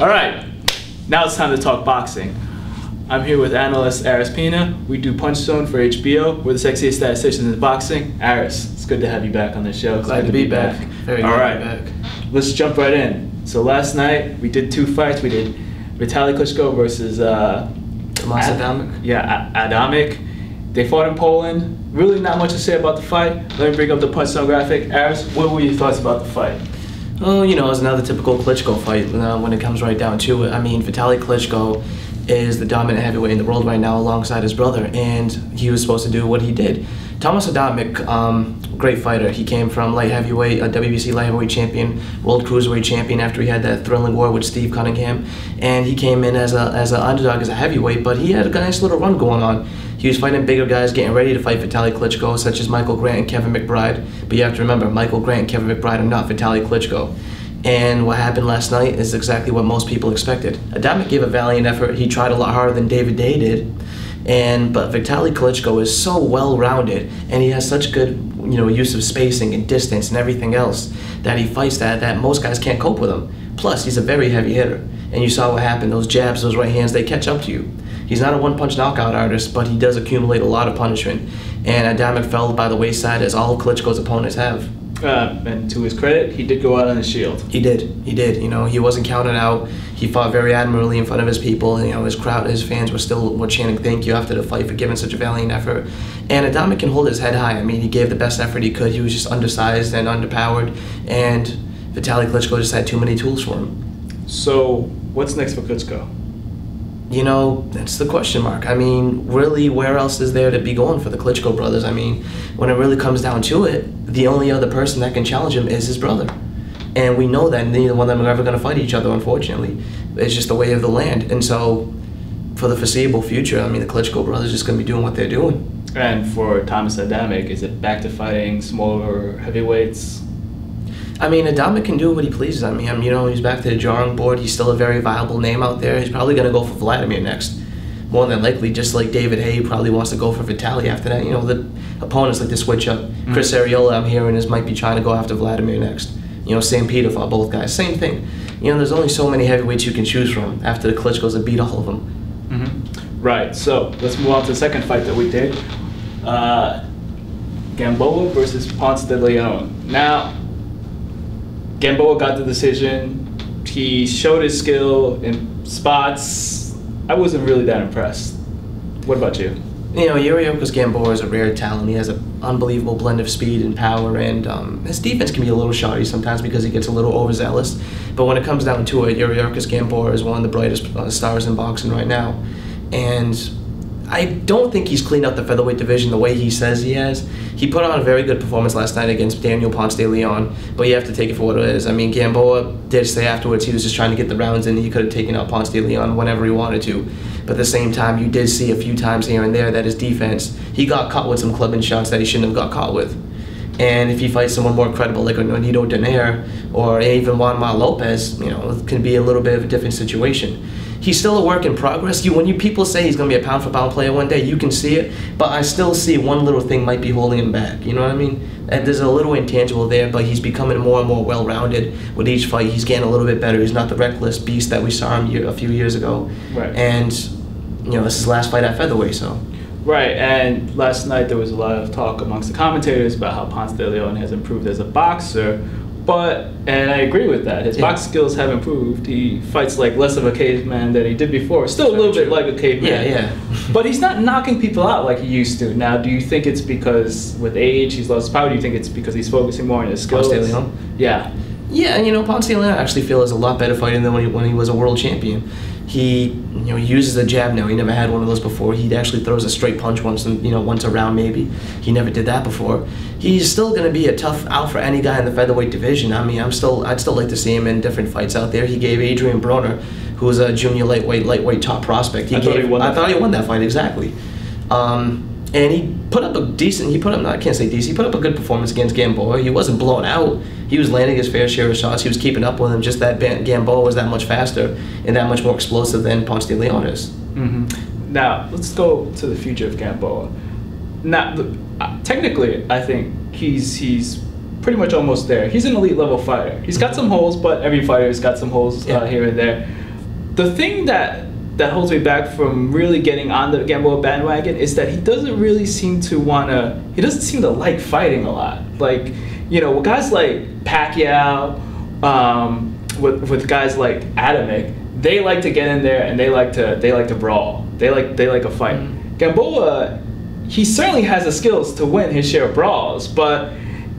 All right, now it's time to talk boxing. I'm here with analyst Aris Pina. We do Punch Zone for HBO. We're the sexiest statisticians in boxing. Aris, it's good to have you back on the show. Glad to be back. Very glad to be back. Let's jump right in. So last night we did two fights. We did Vitaly Klitschko versus Tomasz Adamek. Yeah, Adamek. They fought in Poland. Really not much to say about the fight. Let me bring up the Punch Zone graphic. Aris, what were your thoughts about the fight? Oh, you know, it's another typical Klitschko fight when it comes right down to it. I mean, Vitaly Klitschko is the dominant heavyweight in the world right now alongside his brother, and he was supposed to do what he did. Tomasz Adamek, great fighter. He came from light heavyweight, a WBC light heavyweight champion, world cruiserweight champion after he had that thrilling war with Steve Cunningham, and he came in as an underdog, as a heavyweight, but he had a nice little run going on. He was fighting bigger guys, getting ready to fight Vitaly Klitschko, such as Michael Grant and Kevin McBride. But you have to remember, Michael Grant and Kevin McBride are not Vitaly Klitschko. And what happened last night is exactly what most people expected. Adamek gave a valiant effort. He tried a lot harder than David Day did. But Vitaly Klitschko is so well-rounded, and he has such good, use of spacing and distance and everything else that he fights that most guys can't cope with him. Plus, he's a very heavy hitter. And you saw what happened. Those jabs, those right hands, they catch up to you. He's not a one-punch knockout artist, but he does accumulate a lot of punishment. And Adamek fell by the wayside, as all Klitschko's opponents have. And to his credit, he did go out on his shield. He did. He wasn't counted out. He fought very admirably in front of his people. His crowd, his fans were chanting thank you after the fight for giving such a valiant effort. And Adamek can hold his head high. I mean, he gave the best effort he could. He was just undersized and underpowered, and Vitaly Klitschko just had too many tools for him. So, what's next for Klitschko? That's the question mark. I mean, really, where else is there to be going for the Klitschko brothers? I mean, when it really comes down to it, the only other person that can challenge him is his brother. And we know that neither one of them are ever going to fight each other, unfortunately. It's just the way of the land. And so, for the foreseeable future, I mean, the Klitschko brothers are just going to be doing what they're doing. And for Tomasz Adamek, is it back to fighting smaller heavyweights? I mean, Adamek can do what he pleases. I mean, he's back to the drawing board. He's still a very viable name out there. He's probably going to go for Vladimir next. More than likely, just like David Hay probably wants to go for Vitaly after that. The opponents like to switch up. Chris Arreola, I'm hearing, might be trying to go after Vladimir next. Sam Peter fought both guys. Same thing. There's only so many heavyweights you can choose from after the Klitschkos have beat all of them. Right, so let's move on to the second fight that we did. Gamboa versus Ponce de Leon. Now, Gamboa got the decision. He showed his skill in spots. I wasn't really that impressed. What about you? Yuriorkis Gamboa is a rare talent. He has an unbelievable blend of speed and power, and his defense can be a little shoddy sometimes because he gets a little overzealous. But when it comes down to it, Yuriorkis Gamboa is one of the brightest stars in boxing right now. And I don't think he's cleaned up the featherweight division the way he says he has. He put on a very good performance last night against Daniel Ponce de Leon, but you have to take it for what it is. I mean, Gamboa did say afterwards he was just trying to get the rounds in. He could have taken out Ponce de Leon whenever he wanted to. But at the same time, you did see a few times here and there that his defense, he got caught with some clubbing shots that he shouldn't have got caught with. And if he fights someone more credible like a Nonito Donaire or even Juanma Lopez, it can be a little bit of a different situation. He's still a work in progress. When people say he's going to be a pound-for-pound player one day, you can see it, but I still see one little thing might be holding him back, you know what I mean? And there's a little intangible there, but he's becoming more and more well-rounded with each fight. He's getting a little bit better. He's not the reckless beast that we saw him a few years ago. Right. And, this is his last fight at featherweight, so. Right, and last night there was a lot of talk amongst the commentators about how Ponce de Leon has improved as a boxer. And I agree with that. His box skills have improved. He fights like less of a caveman than he did before. Still a little bit like a caveman. Yeah. But he's not knocking people out like he used to. Now, do you think it's because with age he's lost power? Do you think it's because he's focusing more on his skills? Ponce de Leon? Yeah. Yeah, Ponce de Leon I actually feel is a lot better fighter than when he was a world champion. He, uses a jab now. He never had one of those before. He actually throws a straight punch once around maybe. He never did that before. He's still going to be a tough out for any guy in the featherweight division. I mean, I'd still like to see him in different fights out there. He gave Adrian Broner, who was a junior lightweight top prospect. I thought he won that fight, exactly. And he put up a good performance against Gamboa. He wasn't blown out. He was landing his fair share of shots. He was keeping up with him. Just that Gamboa was that much faster and that much more explosive than Ponce de Leon is. Now, let's go to the future of Gamboa. Now, technically, I think he's pretty much almost there. He's an elite level fighter. He's got some holes, but every fighter's got some holes here and there. the thing that holds me back from really getting on the Gamboa bandwagon is that he doesn't seem to like fighting a lot. Like, you know, with guys like Pacquiao, with guys like Adamic, they like to get in there and they like to brawl. They like a fight. Gamboa, he certainly has the skills to win his share of brawls, but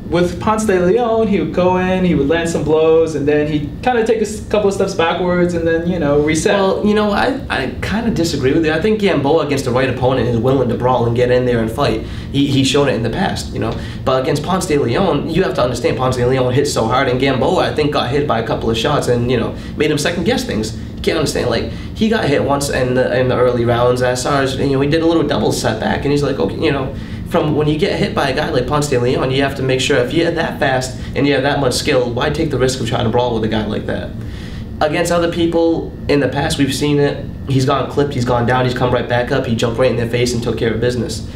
with Ponce de Leon, he would go in, he would land some blows, and then he'd kind of take a couple of steps backwards and then, you know, reset. Well, you know, I kind of disagree with you. I think Gamboa, against the right opponent, is willing to brawl and get in there and fight. He's shown it in the past, you know. But against Ponce de Leon, you have to understand, Ponce de Leon hit so hard, and Gamboa, I think, got hit by a couple of shots and, you know, made him second-guess things. You can't understand, like, he got hit once in the early rounds. As far as, you know, he did a little double setback, and he's like, okay, you know, from when you get hit by a guy like Ponce de Leon, you have to make sure if you're that fast and you have that much skill, why take the risk of trying to brawl with a guy like that? Against other people in the past, we've seen it. He's gone clipped, he's gone down, he's come right back up, he jumped right in their face and took care of business.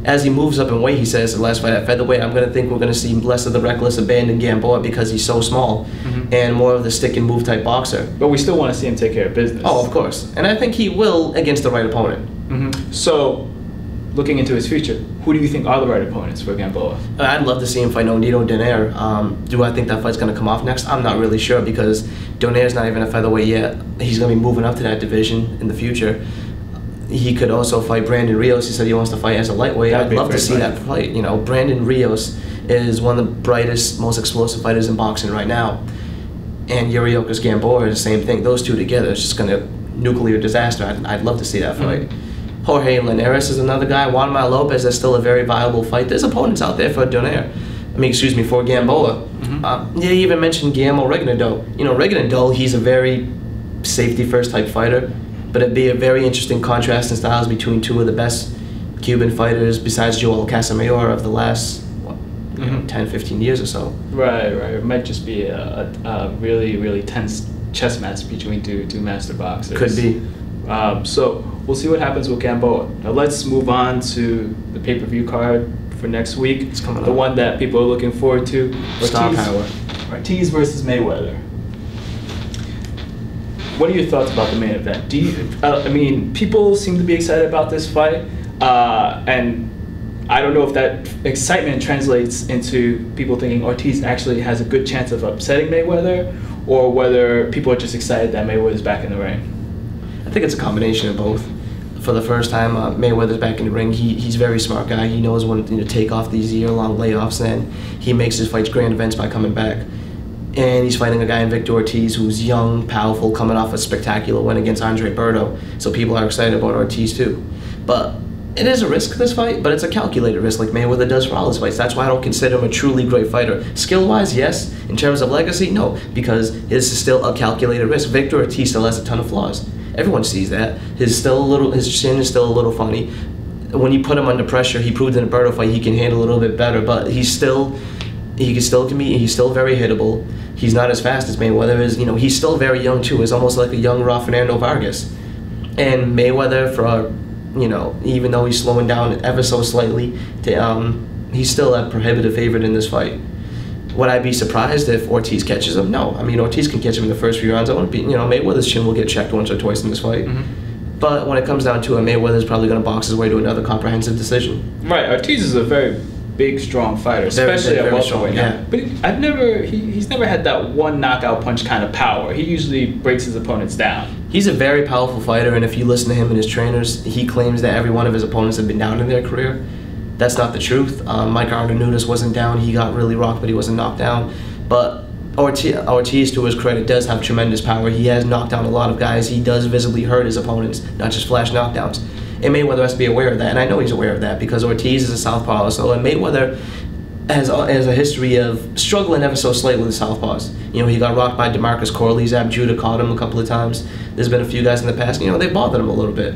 As he moves up in weight, he says, the last fight at featherweight, we're going to see less of the reckless abandon Gamboa because he's so small and more of the stick and move type boxer. But we still want to see him take care of business. Oh, of course. And I think he will against the right opponent. So, looking into his future, who do you think are the right opponents for Gamboa? I'd love to see him fight Nonito Donaire. Do I think that fight's going to come off next? I'm not really sure because Donaire's not even a featherweight yet. He's going to be moving up to that division in the future. He could also fight Brandon Rios. He said he wants to fight as a lightweight. I'd love to see that fight. You know, Brandon Rios is one of the brightest, most explosive fighters in boxing right now. And Yuriorkis Gamboa is the same thing. Those two together is just going to nuclear disaster. I'd love to see that fight. Jorge Linares is another guy. Juan Manuel Lopez is still a very viable fight. There's opponents out there for Donaire. For Gamboa. You even mentioned Guillermo Regnado. You know, Regnado, he's a very safety-first type fighter, but it'd be a very interesting contrast in styles between two of the best Cuban fighters besides Joel Casamayor of the last, 10, 15 years or so. Right. It might just be a really, really tense chess match between two master boxers. Could be. So we'll see what happens with Gamboa. Now let's move on to the pay-per-view card for next week. It's coming up. The one that people are looking forward to. Star Power. Ortiz versus Mayweather. What are your thoughts about the main event? People seem to be excited about this fight, and I don't know if that excitement translates into people thinking Ortiz actually has a good chance of upsetting Mayweather, or whether people are just excited that Mayweather's back in the ring. I think it's a combination of both. For the first time, Mayweather's back in the ring. He's a very smart guy. He knows when to take off these year-long layoffs, and he makes his fights grand events by coming back. And he's fighting a guy in Victor Ortiz who's young, powerful, coming off a spectacular win against Andre Berto. So people are excited about Ortiz too. But it is a risk, this fight, but it's a calculated risk like Mayweather does for all his fights. That's why I don't consider him a truly great fighter. Skill-wise, yes. In terms of legacy, no, because this is still a calculated risk. Victor Ortiz still has a ton of flaws. Everyone sees that. His chin is still a little funny. When you put him under pressure, he proved in a Berto fight he can handle a little bit better, but he's still very hittable. He's not as fast as Mayweather is. You know, he's still very young too. He's almost like a young Raul Fernando Vargas. And Mayweather, even though he's slowing down ever so slightly, he's still a prohibitive favorite in this fight. Would I be surprised if Ortiz catches him? No. Ortiz can catch him in the first few rounds. Mayweather's chin will get checked once or twice in this fight. But when it comes down to it, Mayweather's probably going to box his way to another comprehensive decision. Right. Ortiz is a very big, strong fighter, especially at welterweight. Yeah. But he's never had that one knockout punch kind of power. He usually breaks his opponents down. He's a very powerful fighter, and if you listen to him and his trainers, he claims that every one of his opponents have been down in their career. That's not the truth. Mike Arnaudes wasn't down. He got really rocked, but he wasn't knocked down. But Ortiz, to his credit, does have tremendous power. He has knocked down a lot of guys. He does visibly hurt his opponents, not just flash knockdowns. And Mayweather has to be aware of that, and I know he's aware of that because Ortiz is a southpaw also, and Mayweather has a history of struggling ever so slightly with the southpaws. He got rocked by DeMarcus Corley. Zab Judah caught him a couple of times. There's been a few guys in the past, they bothered him a little bit.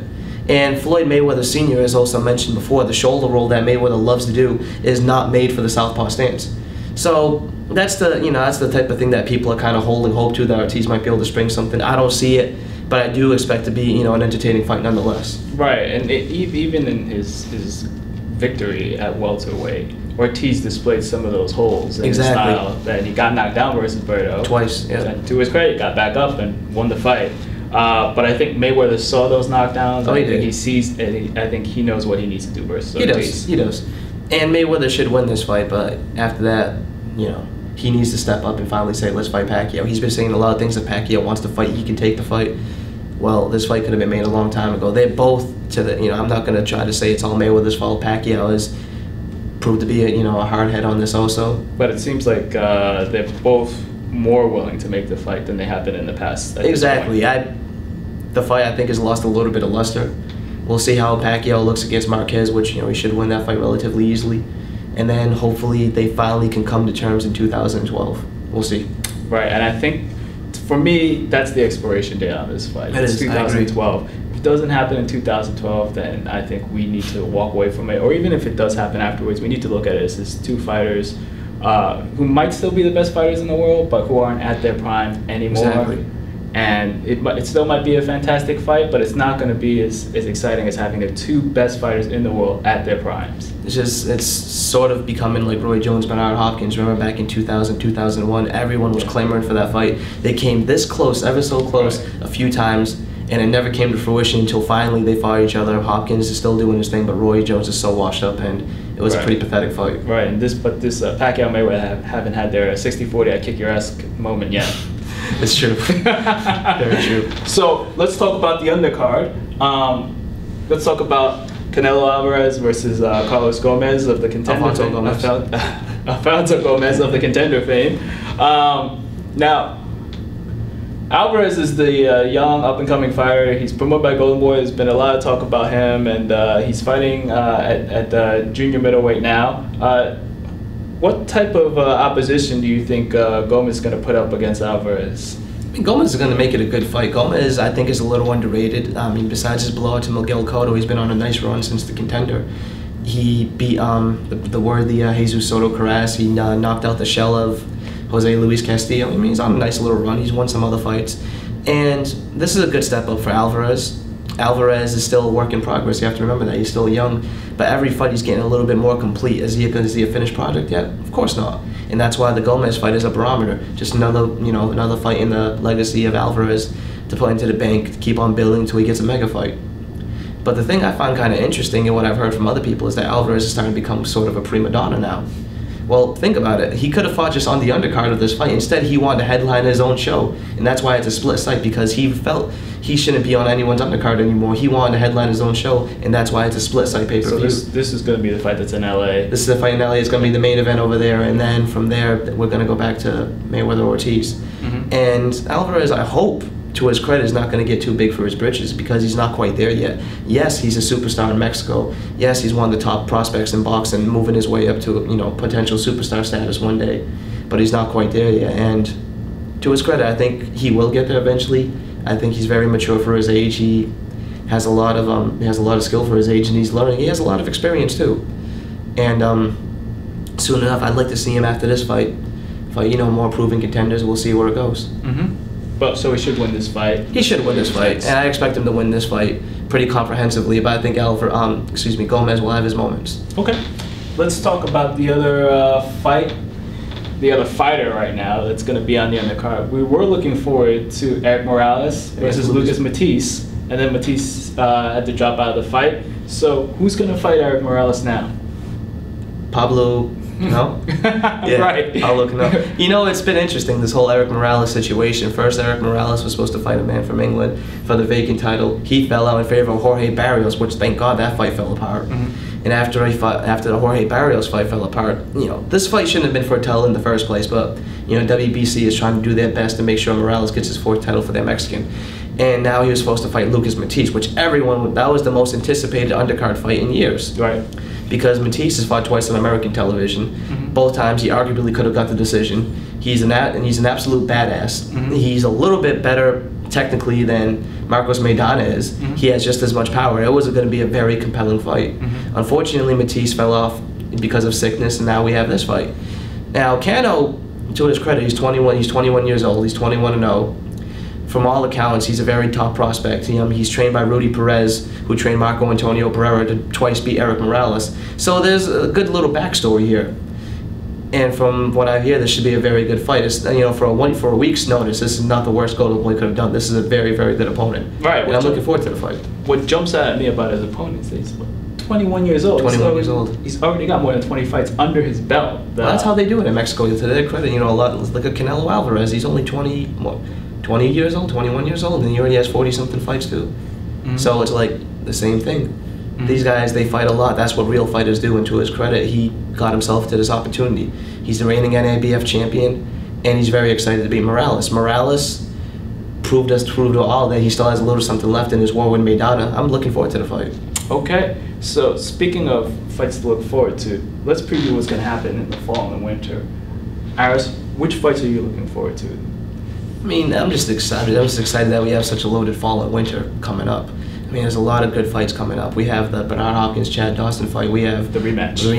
And Floyd Mayweather Sr., as also mentioned before, the shoulder roll that Mayweather loves to do is not made for the southpaw stance. So that's the type of thing that people are kind of holding hope to, that Ortiz might be able to spring something. I don't see it, but I do expect to be an entertaining fight nonetheless. Right, and even in his victory at welterweight, Ortiz displayed some of those holes in his style, that he got knocked down versus Berto. Twice, yeah. And to his credit, got back up and won the fight. But I think Mayweather saw those knockdowns. Oh, he I think did. he sees, and I think he knows what he needs to do versus He Ortiz. does. He does. And Mayweather should win this fight, but after that, you know, he needs to step up and finally say, let's fight Pacquiao. He's been saying a lot of things that Pacquiao wants to fight. He can take the fight. Well, this fight could have been made a long time ago. They're both to the, you know, I'm not going to try to say it's all Mayweather's fault. Pacquiao has proved to be a hard head on this also. But it seems like they're both more willing to make the fight than they have been in the past. Exactly. The fight, I think, has lost a little bit of luster. We'll see how Pacquiao looks against Marquez, which, you know, he should win that fight relatively easily. And then hopefully they finally can come to terms in 2012. We'll see. Right, and I think for me, that's the expiration date on this fight. It It's is, 2012. If it doesn't happen in 2012, then I think we need to walk away from it. Or even if it does happen afterwards, we need to look at it as two fighters who might still be the best fighters in the world, but who aren't at their prime anymore. Exactly. And it still might be a fantastic fight, but it's not going to be as exciting as having the two best fighters in the world at their primes. It's sort of becoming like Roy Jones, Bernard Hopkins. Remember back in 2000, 2001, everyone was clamoring for that fight. They came this close, ever so close, a few times, and it never came to fruition until finally they fought each other. Hopkins is still doing his thing, but Roy Jones is so washed up, and it was a pretty pathetic fight. Right, and this Pacquiao Mayweather haven't had their 60-40 I kick your ass moment yet. It's true. Very true. So let's talk about the undercard. Let's talk about Canelo Alvarez versus Carlos Gomez of the Contender Alfonso fame. Gomez. Alfonso Gomez of the Contender fame. Now, Alvarez is the young up-and-coming fighter. He's promoted by Golden Boy. There's been a lot of talk about him, and he's fighting at junior middleweight now. What type of opposition do you think Gomez is going to put up against Alvarez? I mean, Gomez is going to make it a good fight. Gomez, I think, is a little underrated. I mean, besides his blowout to Miguel Cotto, he's been on a nice run since the Contender. He beat the worthy Jesus Soto Carras. He knocked out the shell of Jose Luis Castillo. I mean, he's on a nice little run. He's won some other fights. And this is a good step up for Alvarez. Alvarez is still a work in progress. You have to remember that. He's still young. But every fight he's getting a little bit more complete. Is he a finished project yet? Of course not. And that's why the Gomez fight is a barometer. Just another fight in the legacy of Alvarez to put into the bank, to keep on building until he gets a mega fight. But the thing I find kind of interesting and what I've heard from other people is that Alvarez is starting to become sort of a prima donna now. Well, think about it. He could have fought just on the undercard of this fight. Instead, he wanted to headline his own show. And that's why it's a split site, because he felt he shouldn't be on anyone's undercard anymore. He wanted to headline his own show, and that's why it's a split site pay-per-view. So this is going to be the fight that's in LA. This is the fight in LA. It's going to be the main event over there, and then from there, we're going to go back to Mayweather Ortiz. Mm-hmm. And Alvarez, I hope, to his credit, is not going to get too big for his britches, because he's not quite there yet. Yes, he's a superstar in Mexico. Yes, he's one of the top prospects in boxing, moving his way up to potential superstar status one day. But he's not quite there yet. And to his credit, I think he will get there eventually. I think he's very mature for his age. He has a lot of skill for his age, and he's learning. He has a lot of experience too. And soon enough, I'd like to see him after this fight more proven contenders. We'll see where it goes. Mm-hmm. But so he should win this fight. He should win this fight, and I expect him to win this fight pretty comprehensively. But I think Gomez will have his moments. Okay, let's talk about the other fight, the other fighter right now that's going to be on the undercard. We were looking forward to Eric Morales versus Lucas Matisse, and then Matisse had to drop out of the fight. So who's going to fight Eric Morales now? Pablo. No? Yeah, right. Pablo Cano. It's been interesting, this whole Eric Morales situation. First, Eric Morales was supposed to fight a man from England for the vacant title. He fell out in favor of Jorge Barrios, which, thank God, that fight fell apart. Mm-hmm. And after the Jorge Barrios fight fell apart, this fight shouldn't have been for a title in the first place, but, WBC is trying to do their best to make sure Morales gets his fourth title for their Mexican. And now he was supposed to fight Lucas Matisse, which that was the most anticipated undercard fight in years. Right. Because Matisse has fought twice on American television. Mm-hmm. Both times he arguably could have got the decision. He's an absolute badass. Mm-hmm. He's a little bit better technically than Marcos Maidana is. Mm-hmm. He has just as much power. It was going to be a very compelling fight. Mm-hmm. Unfortunately, Matisse fell off because of sickness, and now we have this fight. Now, Cano, to his credit, he's 21. He's 21 years old. He's 21-0. From all accounts, he's a very top prospect. He's trained by Rudy Perez, who trained Marco Antonio Pereira to twice beat Eric Morales. So there's a good little backstory here. And from what I hear, this should be a very good fight. It's, you know, for a week's notice, this is not the worst Golden could have done. This is a very, very good opponent. Right. And I'm looking forward to the fight. What jumps out at me about his opponent is he's 21 years old. 21 years old. He's already got more than 20 fights under his belt. Well, that's how they do it in Mexico. To their credit, you know, a lot. Look at Canelo Alvarez. He's only 20 years old, 21 years old, and he already has 40-something fights too. So it's like the same thing. These guys, they fight a lot. That's what real fighters do, and to his credit, he got himself to this opportunity. He's the reigning NABF champion, and he's very excited to beat Morales. Morales proved to all that he still has a little something left in his war with Maidana. I'm looking forward to the fight. Okay, so speaking of fights to look forward to, let's preview what's going to happen in the fall and the winter. Aris, which fights are you looking forward to? I mean, I'm just excited. I'm just excited that we have such a loaded fall and winter coming up. I mean, there's a lot of good fights coming up. We have the Bernard Hopkins-Chad Dawson fight. We have the rematch. The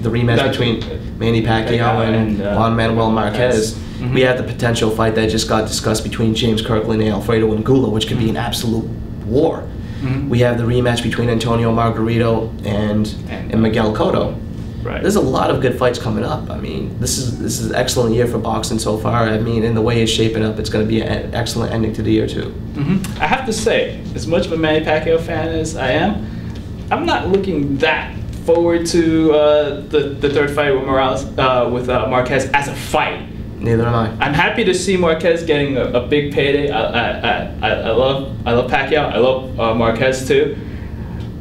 rematch between Manny Pacquiao and Juan Manuel Marquez. We have the potential fight that just got discussed between James Kirkland and Alfredo Angulo, which could be an absolute war. We have the rematch between Antonio Margarito and Miguel Cotto. Right. There's a lot of good fights coming up. I mean, this is an excellent year for boxing so far. I mean, in the way it's shaping up, it's going to be an excellent ending to the year too. I have to say, as much of a Manny Pacquiao fan as I am, I'm not looking that forward to the third fight with Marquez as a fight. Neither am I. I'm happy to see Marquez getting a big payday. I love Pacquiao. I love Marquez too.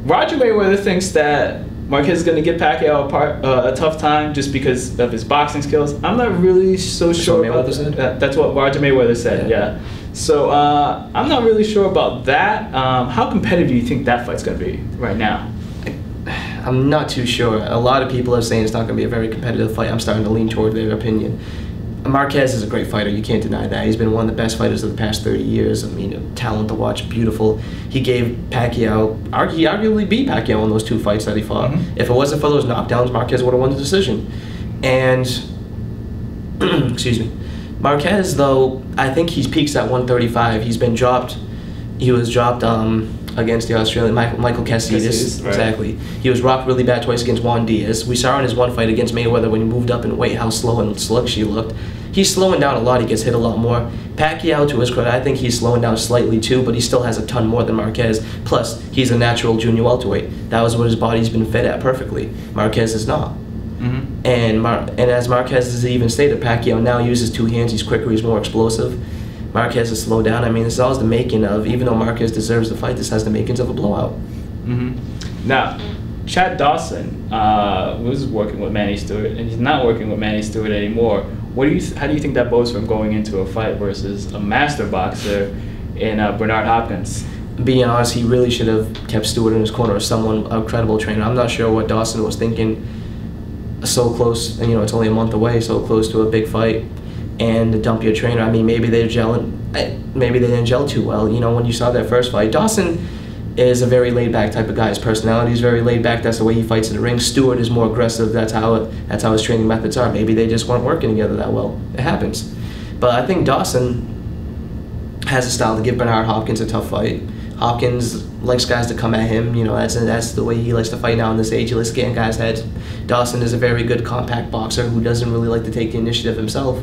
Roger Mayweather thinks that Marquez is going to give Pacquiao a tough time just because of his boxing skills. I'm not really so sure about that. That's what Roger Mayweather said, yeah. So I'm not really sure about that. How competitive do you think that fight's going to be right now? I'm not too sure. A lot of people are saying it's not going to be a very competitive fight. I'm starting to lean toward their opinion. Marquez is a great fighter, you can't deny that. He's been one of the best fighters of the past 30 years. I mean, a talent to watch, beautiful. He gave Pacquiao, he arguably beat Pacquiao in those two fights that he fought. If it wasn't for those knockdowns, Marquez would have won the decision. And, excuse me, Marquez, though, I think he's peaks at 135. He's been dropped, he was dropped against the Australian Michael Casillas. Right. Exactly. He was rocked really bad twice against Juan Diaz. We saw in his one fight against Mayweather when he moved up in weight how slow and sluggish he looked. He's slowing down a lot. He gets hit a lot more. Pacquiao, to his credit, I think he's slowing down slightly too, but he still has a ton more than Marquez. Plus, he's a natural junior welterweight. That was what his body's been fed at perfectly. Marquez is not. And as Marquez has even stated, Pacquiao now uses two hands. He's quicker. He's more explosive. Marquez has slowed down. I mean, this is always the making of, even though Marquez deserves the fight, this has the makings of a blowout. Now, Chad Dawson was working with Manny Stewart, and he's not working with Manny Stewart anymore. How do you think that bodes from going into a fight versus a master boxer in Bernard Hopkins? Being honest, he really should have kept Stewart in his corner as a credible trainer. I'm not sure what Dawson was thinking so close, and you know, it's only a month away, so close to a big fight, and to dump your trainer. I mean, maybe they didn't gel too well. You know, when you saw that first fight, Dawson is a very laid-back type of guy. His personality is very laid-back. That's the way he fights in the ring. Stewart is more aggressive. That's how his training methods are. Maybe they just weren't working together that well. It happens. But I think Dawson has a style to give Bernard Hopkins a tough fight. Hopkins likes guys to come at him. You know, that's the way he likes to fight now in this age. He likes to get in guys' heads. Dawson is a very good compact boxer who doesn't really like to take the initiative himself.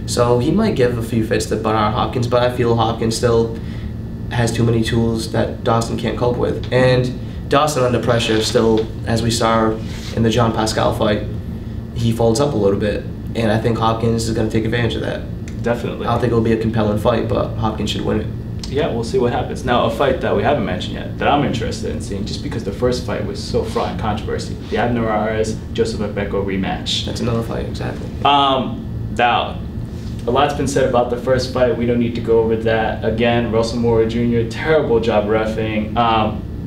So he might give a few fits to Bernard Hopkins, but I feel Hopkins still has too many tools that Dawson can't cope with. And Dawson under pressure still, as we saw in the John Pascal fight, he folds up a little bit. And I think Hopkins is going to take advantage of that. Definitely. I don't think it'll be a compelling fight, but Hopkins should win it. Yeah, we'll see what happens. Now, a fight that we haven't mentioned yet, that I'm interested in seeing, just because the first fight was so fraught in controversy, the Abner Joseph Ebeko rematch. That's another fight, exactly. Now, a lot's been said about the first fight. We don't need to go over that again. Russell Moore Jr., terrible job reffing.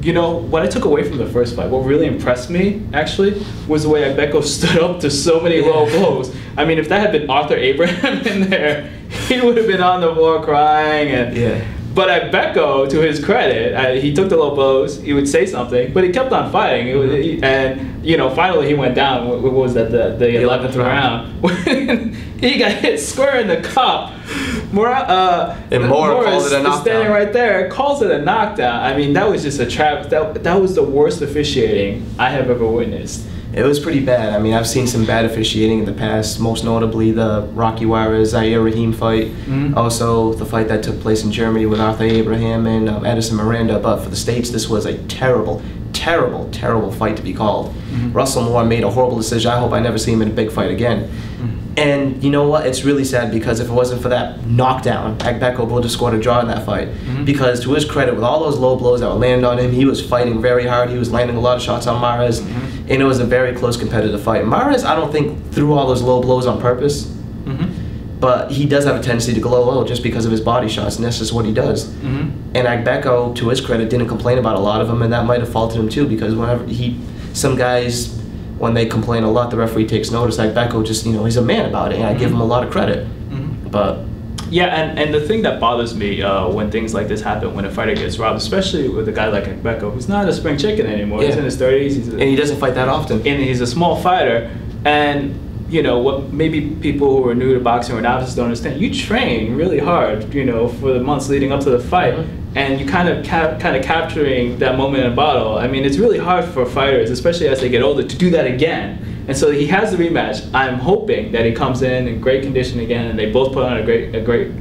You know, what I took away from the first fight, what really impressed me, actually, was the way Ebeko stood up to so many low blows. I mean, if that had been Arthur Abraham in there, he would have been on the floor crying. And But Ebeko, to his credit, he took the low blows. He would say something, but he kept on fighting. And you know, finally he went down. What was that? The 11th round. When he got hit square in the cup. Morris calls it a knockdown. Is standing right there, calls it a knockdown. I mean, that was just a trap. That was the worst officiating I have ever witnessed. It was pretty bad. I mean, I've seen some bad officiating in the past, most notably the Rocky Juarez Zaire Rahim fight, also the fight that took place in Germany with Arthur Abraham and Edison Miranda. But for the States, this was a terrible, terrible, terrible fight to be called. Russell Moore made a horrible decision. I hope I never see him in a big fight again. And you know what? It's really sad because if it wasn't for that knockdown, Agbeko would have scored a draw in that fight. Because to his credit, with all those low blows that were landed on him, he was fighting very hard. He was landing a lot of shots on Mares, and it was a very close competitive fight. Mares, I don't think, threw all those low blows on purpose, but he does have a tendency to glow low just because of his body shots, and that's just what he does. And Agbeko, to his credit, didn't complain about a lot of them, and that might have faulted him too, because whenever some guys, when they complain a lot, the referee takes notice. Agbeko just, he's a man about it, and I give him a lot of credit. But yeah, and the thing that bothers me when things like this happen, when a fighter gets robbed, especially with a guy like Agbeko, who's not a spring chicken anymore. He's in his 30s. And he doesn't fight that often. And he's a small fighter. And what maybe people who are new to boxing or novices don't understand, you train really hard, for the months leading up to the fight. And you kind of capturing that moment in a bottle. I mean, it's really hard for fighters, especially as they get older, to do that again. And so he has the rematch. I'm hoping that he comes in great condition again, and they both put on a great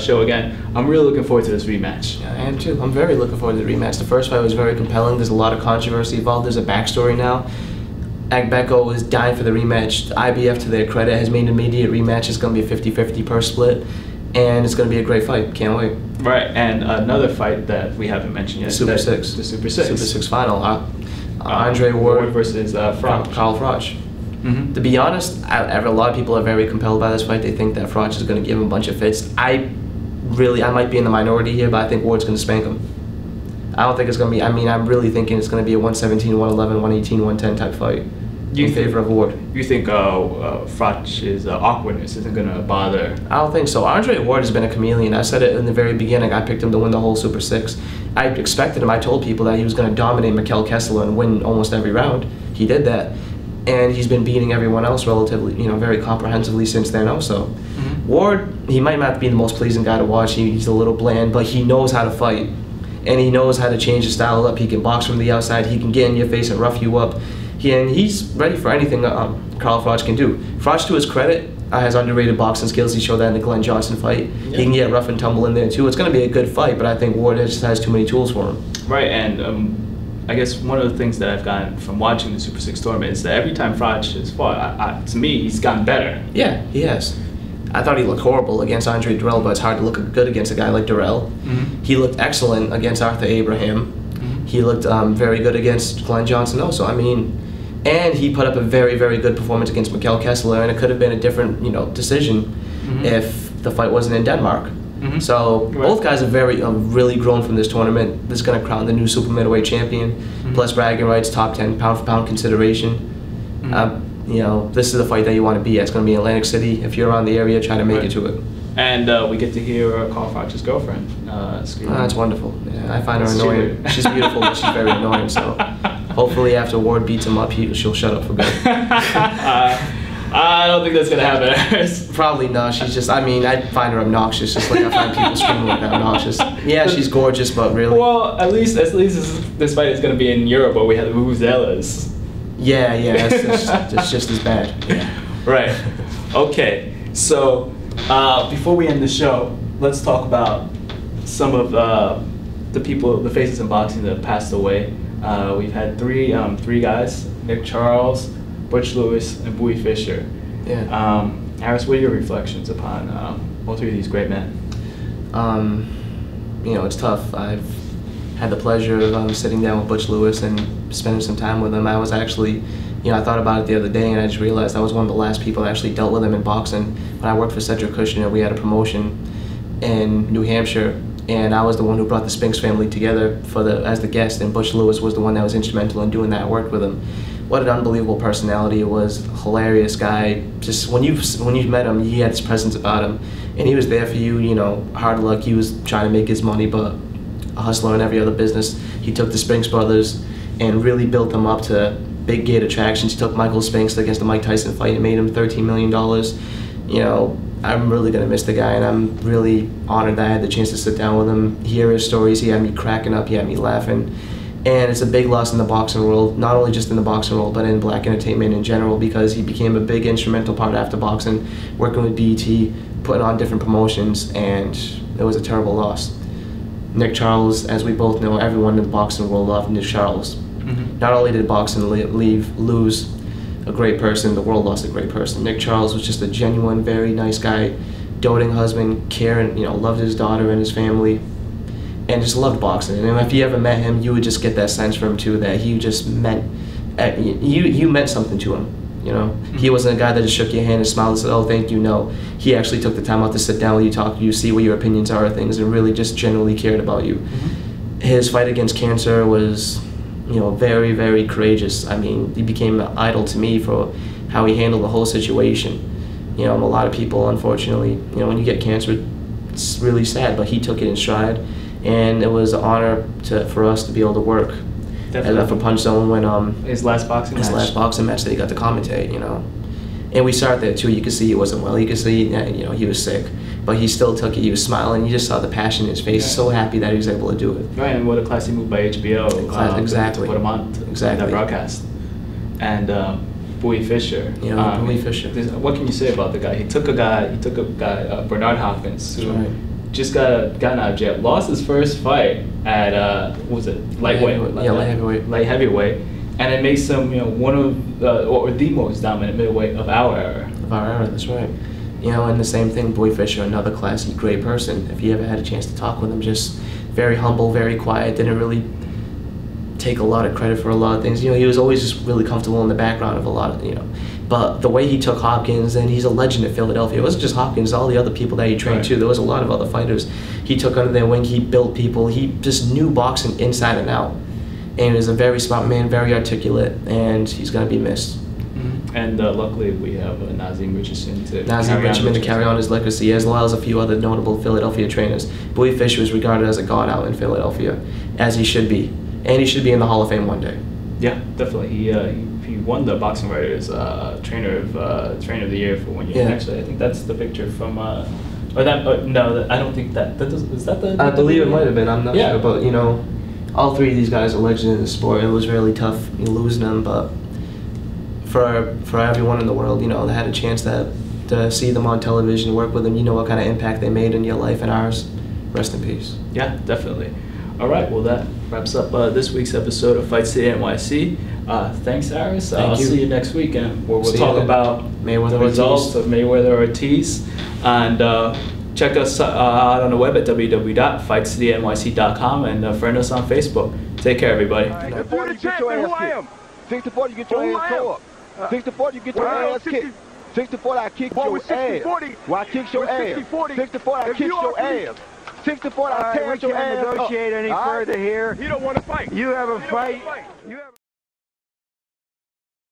show again. I'm really looking forward to this rematch. Yeah, I am too. I'm very looking forward to the rematch. The first fight was very compelling. There's a lot of controversy involved. There's a backstory now. Agbeko was dying for the rematch. IBF, to their credit, has made an immediate rematch. It's going to be a 50-50 per split, and it's going to be a great fight. Can't wait. Right, and another fight that we haven't mentioned yet. The Super Six. The Super Six. Super Six final. Andre Ward versus Froch. Carl Froch. To be honest, a lot of people are very compelled by this fight. They think that Froch is going to give him a bunch of fits. I might be in the minority here, but I think Ward's going to spank him. I don't think it's going to be, I'm really thinking it's going to be a 117, 111, 118, 110 type fight in favor of Ward. You think Froch's awkwardness isn't going to bother? I don't think so. Andre Ward has been a chameleon. I said it in the very beginning. I picked him to win the whole Super Six. I expected him. I told people that he was going to dominate Mikkel Kessler and win almost every round. He did that. And he's been beating everyone else relatively, very comprehensively since then also. Ward, he might not be the most pleasing guy to watch. He's a little bland, but he knows how to fight. And he knows how to change his style up. He can box from the outside. He can get in your face and rough you up. And he's ready for anything Carl Froch can do. Froch, to his credit, has underrated boxing skills. He showed that in the Glenn Johnson fight. Yeah. He can get rough and tumble in there too. It's going to be a good fight, but I think Ward just has too many tools for him. Right, and I guess one of the things that I've gotten from watching the Super 6 tournament is that every time Froch has fought, to me, he's gotten better. Yeah, he has. I thought he looked horrible against Andre Durrell, but it's hard to look good against a guy like Durrell. He looked excellent against Arthur Abraham. He looked very good against Glenn Johnson also. And he put up a very, very good performance against Mikkel Kessler, and it could have been a different, decision if the fight wasn't in Denmark. So both guys are really grown from this tournament. This is going to crown the new super middleweight champion, plus bragging rights, top 10 pound for pound consideration. This is the fight that you want to be at. It's going to be in Atlantic City. If you're around the area, try to make it to it. And we get to hear Carl Froch's girlfriend. That's wonderful. Yeah, I find her annoying. She's beautiful, but she's very annoying. So hopefully after Ward beats him up, she'll shut up for good. I don't think that's going to happen. Probably not. She's just, I find her obnoxious, just like I find people screaming like that obnoxious. Yeah, she's gorgeous, but really. Well, at least this fight is going to be in Europe, where we have the vuvuzelas. Yeah, it's just as bad. Yeah. Right. Okay. So before we end the show, let's talk about some of the faces in boxing that have passed away. We've had three guys: Nick Charles, Butch Lewis, and Bowie Fischer. Yeah. Harris, what are your reflections upon all three of these great men? It's tough. I've had the pleasure of sitting down with Butch Lewis and spending some time with him. I was actually, I thought about it the other day, and I just realized I was one of the last people that actually dealt with him in boxing. When I worked for Cedric Kushner, we had a promotion in New Hampshire, and I was the one who brought the Spinks family together as the guest, and Butch Lewis was the one that was instrumental in doing that. I worked with him. What an unbelievable personality. It was a hilarious guy. Just when you met him, he had this presence about him, and he was there for you. Hard luck. He was trying to make his money, but a hustler in every other business. He took the Spinks brothers and really built them up to big gate attractions. He took Michael Spinks against the Mike Tyson fight and made him $13 million. I'm really gonna miss the guy, and I'm really honored that I had the chance to sit down with him, hear his stories. He had me cracking up. He had me laughing. And it's a big loss in the boxing world, not only just in the boxing world, but in black entertainment in general, because he became a big instrumental part after boxing, working with BET, putting on different promotions, and it was a terrible loss. Nick Charles, as we both know, everyone in the boxing world loved Nick Charles. Not only did boxing lose a great person, the world lost a great person. Nick Charles was just a genuine, very nice guy, doting husband, caring, loved his daughter and his family, and just loved boxing. And if you ever met him, you would just get that sense from him too, that he just meant, you meant something to him. He wasn't a guy that just shook your hand and smiled and said, "Oh, thank you." No, he actually took the time out to sit down with you, talk to you, see what your opinions are of things, and really just genuinely cared about you. His fight against cancer was, very, very courageous. I mean, he became an idol to me for how he handled the whole situation. A lot of people, unfortunately, when you get cancer, it's really sad, but he took it in stride, and it was an honor for us to be able to work. Definitely. For Punch Zone when his last boxing match that he got to commentate, and we started there too. You could see he wasn't well. You could see that he was sick, but he still took it. He was smiling. You just saw the passion in his face. Yeah. So happy that he was able to do it. Right, and what a classy move by HBO. Exactly. To put him on that broadcast. And Bowie Fischer. Bowie Fischer. What can you say about the guy? He took a guy, Bernard Hopkins, who just gotten out of jail, lost his first fight at what was it, lightweight? Light heavyweight, and it makes him one of or the most dominant middleweight of our era. That's right. And the same thing, Bowie Fischer, another classy, great person. If you ever had a chance to talk with him, just very humble, very quiet, didn't really take a lot of credit for a lot of things. He was always just really comfortable in the background of a lot of, But the way he took Hopkins, and he's a legend at Philadelphia. It wasn't just Hopkins, all the other people that he trained too. There was a lot of other fighters he took under their wing. He built people. He just knew boxing inside and out. And he was a very smart man, very articulate, and he's going to be missed. And luckily we have Nazim Richardson to carry on his legacy, as well as a few other notable Philadelphia trainers. Bowie Fischer was regarded as a god out in Philadelphia, as he should be. And he should be in the Hall of Fame one day. Yeah, definitely. He won the Boxing Writers Trainer of the Year for 1 year. Yeah. Actually, I think that's the picture from. No, I don't think that. Is that the? I believe it might have been. I'm not sure, but all three of these guys are legends in the sport. It was really tough losing them, but for everyone in the world, that had a chance to see them on television, work with them, what kind of impact they made in your life and ours. Rest in peace. Yeah, definitely. All right, well that wraps up this week's episode of Fight City NYC. Thanks, Aris. I'll see you next week, and we'll talk about the results of Mayweather Ortiz. And check us out on the web at www.fightcitynyc.com and friend us on Facebook. Take care, everybody. Before you get your ass kicked. 6-40, you get your ass tore up. 6-40, you get your ass kicked. 6-40, I kick your ass. Well, I kick your ass. 6-40, I kick your ass. 6-40, I tear your ass up. We can't negotiate any further here. You don't want to fight. You have a fight.